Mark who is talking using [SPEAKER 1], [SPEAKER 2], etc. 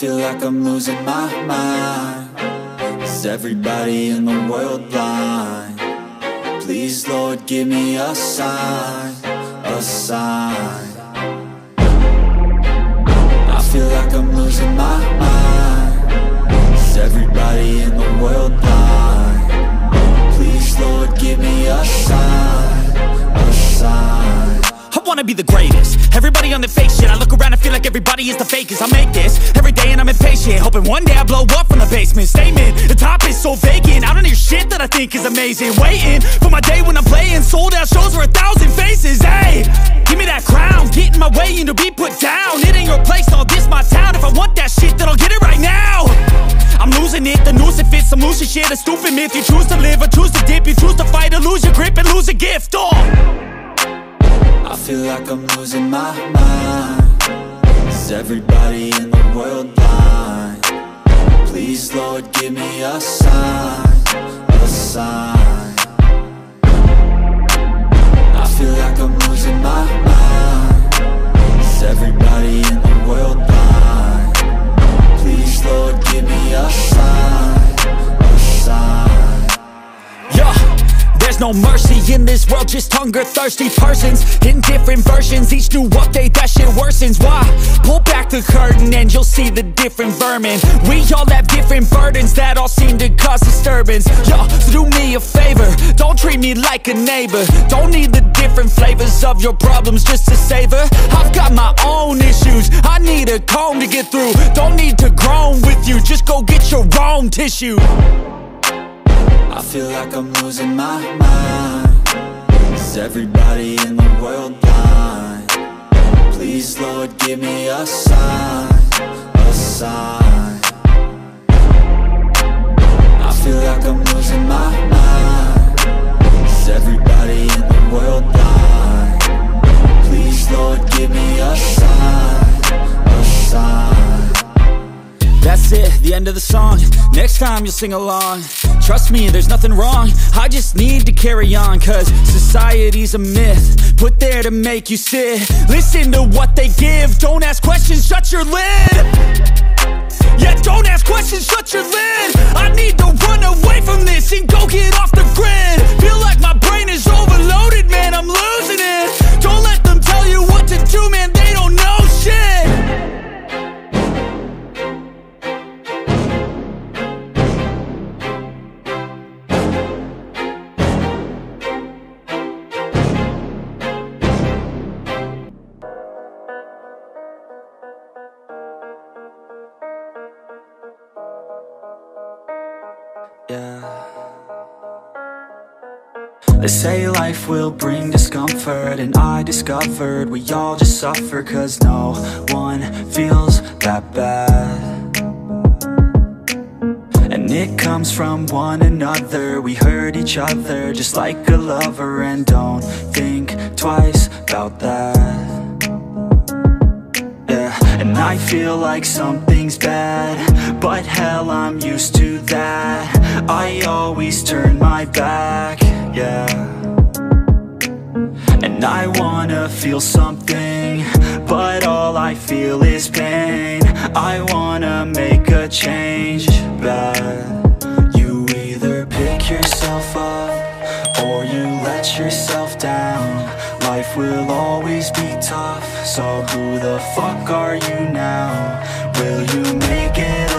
[SPEAKER 1] feel like I'm losing my mind. Is everybody in the world blind? Please, Lord, give me a sign, a sign. I feel like I'm losing my mind. Is everybody in the world blind? Please, Lord, give me a sign, a sign.
[SPEAKER 2] I wanna be the greatest. Everybody on the fake shit. I look around and feel like everybody is the fakest. I make this every day and I'm impatient, hoping one day I blow up from the basement. Statement, the top is so vacant. I don't hear shit that I think is amazing. Waiting for my day when I'm playing begging to be put down. It ain't your place, no, this my town. If I want that shit, then I'll get it right now. I'm losing it, the noose it fits, I'm losing shit. A stupid myth, you choose to live or choose to dip. You choose to fight or lose your grip and lose a gift.
[SPEAKER 1] I feel like I'm losing my mind. Is everybody in the world blind? Please, Lord, give me a sign, a sign. I feel like I'm losing my mind. Is everybody in the world blind? Please, Lord, give me a sign, a sign.
[SPEAKER 2] Yeah. There's no mercy in this world, just hunger-thirsty persons in different versions, each new update, that shit worsens. Why? Pull back the curtain and you'll see the different vermin. We all have different burdens that all seem to cause disturbance. Yo, so do me a favor, don't treat me like a neighbor. Don't need the different flavors of your problems just to savor. I've got my own issues, I need a comb to get through. Don't need to groan with you, just go get your own tissue.
[SPEAKER 1] I feel like I'm losing my mind. Is everybody in the world blind? Please, Lord, give me a sign, a sign. I feel like I'm losing my mind. Is everybody in the world blind? Please, Lord, give me a sign, a sign.
[SPEAKER 2] That's it, the end of the song. Next time you'll sing along. Trust me, there's nothing wrong, I just need to carry on. Cause society's a myth, put there to make you sit. Listen to what they give, don't ask questions, shut your lid. Yeah, don't ask questions, shut your lid. I need to run away from this and go get off the grid. Feel like my brain is overloaded, man, I'm losing it. Don't let them tell you what to do, man, they don't know shit.
[SPEAKER 1] They say life will bring discomfort, and I discovered we all just suffer, cause no one feels that bad. And it comes from one another, we hurt each other just like a lover, and don't think twice about that. And I feel like something's bad, but hell, I'm used to that. I always turn my back, yeah. And I wanna feel something, but all I feel is pain. I wanna make a change, but you either pick yourself up or you let yourself down. Life will always be tough, so who the fuck are you now? Will you make it